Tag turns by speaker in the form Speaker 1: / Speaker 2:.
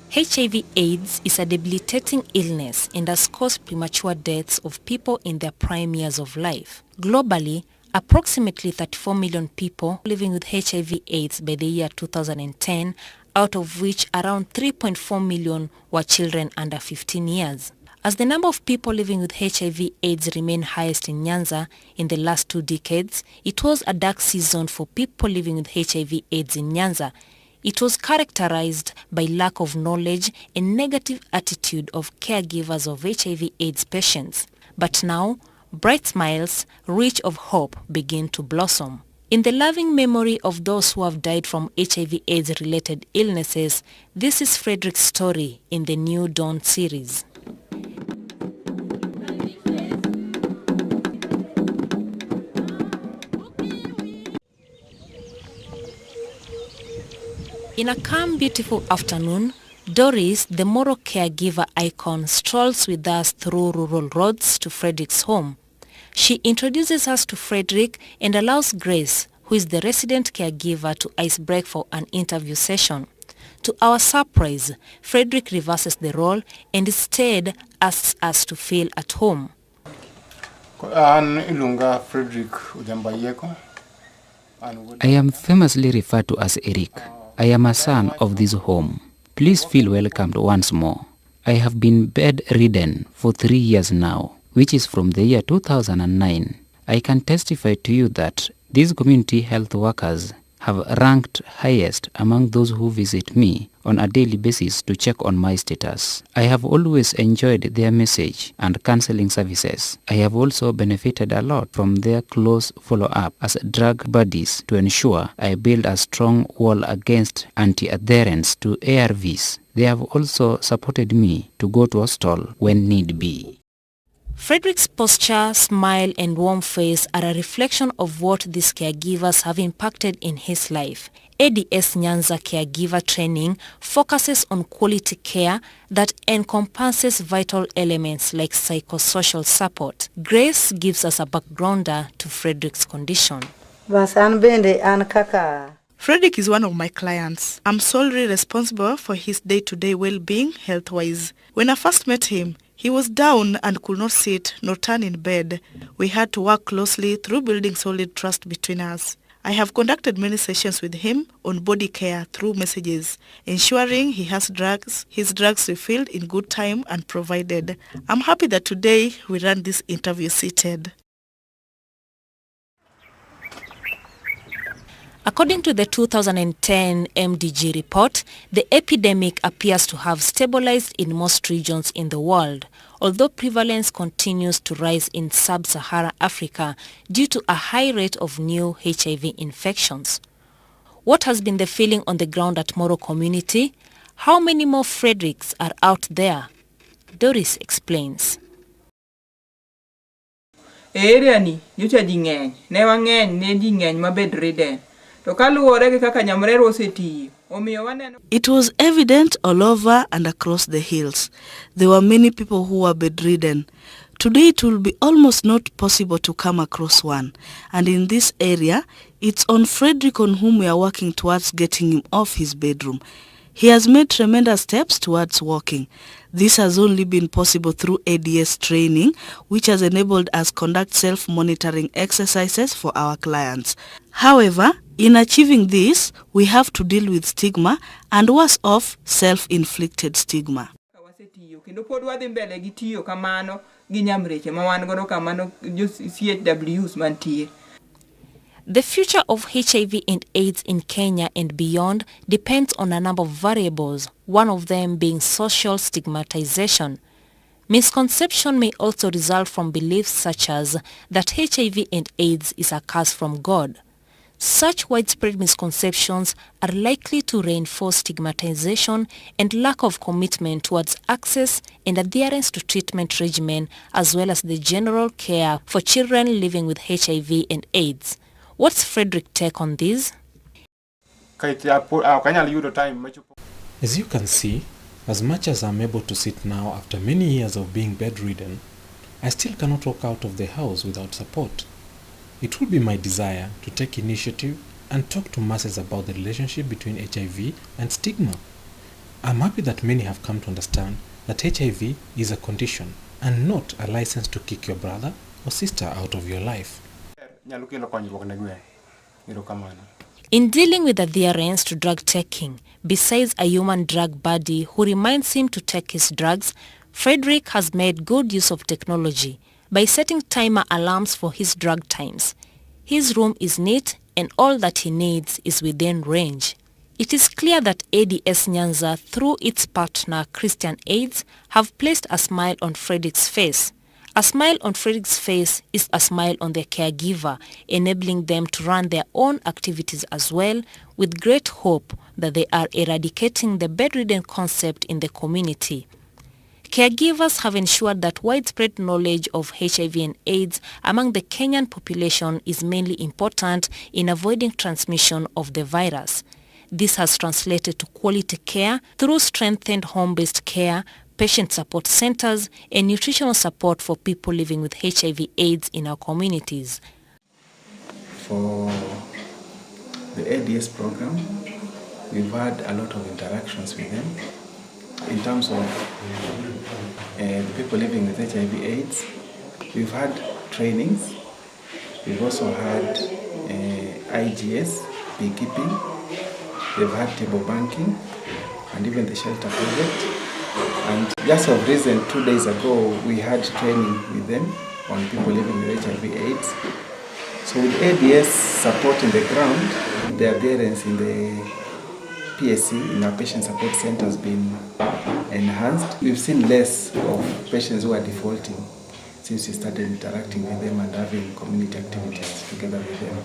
Speaker 1: HIV/AIDS is a debilitating illness and has caused premature deaths of people in their prime years of life. Globally, approximately 34 million people living with HIV/AIDS by the year 2010, out of which around 3.4 million were children under 15 years. As the number of people living with HIV/AIDS remained highest in Nyanza in the last 2 decades, it was a dark season for people living with HIV/AIDS in Nyanza. It was characterized by lack of knowledge and negative attitude of caregivers of HIV/AIDS patients. But now, bright smiles, rich of hope, begin to blossom. In the loving memory of those who have died from HIV/AIDS related illnesses, this is Fredrick's story in the New Dawn series. In a calm, beautiful afternoon, Doris, the moral caregiver icon, strolls with us through rural roads to Fredrick's home. She introduces us to Fredrick and allows Grace, who is the resident caregiver, to ice break for an interview session. To our surprise, Fredrick reverses the role and instead asks us to feel at home.
Speaker 2: I am famously referred to as Eric. I am a son of this home. Please feel welcomed once more. I have been bedridden for 3 years now, which is from the year 2009. I can testify to you that these community health workers have ranked highest among those who visit me on a daily basis to check on my status. I have always enjoyed their message and counseling services. I have also benefited a lot from their close follow-up as drug buddies to ensure I build a strong wall against anti-adherence to ARVs. They have also supported me to go to hospital when need be.
Speaker 1: Fredrick's posture, smile and warm face are a reflection of what these caregivers have impacted in his life. ADS Nyanza Caregiver Training focuses on quality care that encompasses vital elements like psychosocial support. Grace gives us a backgrounder to Fredrick's condition.
Speaker 3: Fredrick is one of my clients. I'm solely responsible for his day-to-day well-being health-wise. When I first met him, he was down and could not sit nor turn in bed. We had to work closely through building solid trust between us. I have conducted many sessions with him on body care through messages, ensuring he has his drugs refilled in good time and provided. I'm happy that today we ran this interview seated.
Speaker 1: According to the 2010 MDG report, the epidemic appears to have stabilized in most regions in the world, although prevalence continues to rise in sub-Saharan Africa due to a high rate of new HIV infections. What has been the feeling on the ground at Moro community? How many more Fredricks are out there? Doris explains.
Speaker 4: Area ni nyocha ji ng'eny, ne wang'eny ne ji ng'eny mabed ridden.
Speaker 3: It was evident all over and across the hills. There were many people who were bedridden. Today it will be almost not possible to come across one. And in this area, it's on Fredrick on whom we are working towards getting him off his bedroom. He has made tremendous steps towards walking. This has only been possible through ADS training, which has enabled us conduct self-monitoring exercises for our clients. However, in achieving this, we have to deal with stigma and worse off, self-inflicted stigma.
Speaker 1: The future of HIV and AIDS in Kenya and beyond depends on a number of variables, one of them being social stigmatization. Misconception may also result from beliefs such as that HIV and AIDS is a curse from God. Such widespread misconceptions are likely to reinforce stigmatization and lack of commitment towards access and adherence to treatment regimen, as well as the general care for children living with HIV and AIDS. What's Fredrick's take on this?
Speaker 5: As you can see, as much as I'm able to sit now after many years of being bedridden, I still cannot walk out of the house without support. It will be my desire to take initiative and talk to masses about the relationship between HIV and stigma. I'm happy that many have come to understand that HIV is a condition and not a license to kick your brother or sister out of your life.
Speaker 1: In dealing with adherence to drug taking, besides a human drug buddy who reminds him to take his drugs, Fredrick has made good use of technology by setting timer alarms for his drug times. His room is neat and all that he needs is within range. It is clear that ADS Nyanza, through its partner Christian AIDS, have placed a smile on Fredrick's face. A smile on Fredrick's face is a smile on their caregiver, enabling them to run their own activities as well, with great hope that they are eradicating the bedridden concept in the community. Caregivers have ensured that widespread knowledge of HIV and AIDS among the Kenyan population is mainly important in avoiding transmission of the virus. This has translated to quality care through strengthened home-based care, patient support centers, and nutritional support for people living with HIV/AIDS in our communities.
Speaker 6: For the ADS program, we've had a lot of interactions with them in terms of the people living with HIV/AIDS. We've had trainings. We've also had IGS, beekeeping. They've had table banking and even the shelter project. And just of recent, 2 days ago, we had training with them on people living with HIV/AIDS. So with ADS support in the ground, the adherence in the PSC, in our patient support center, has been enhanced. We've seen less of patients who are defaulting since we started interacting with them and having community activities together with them.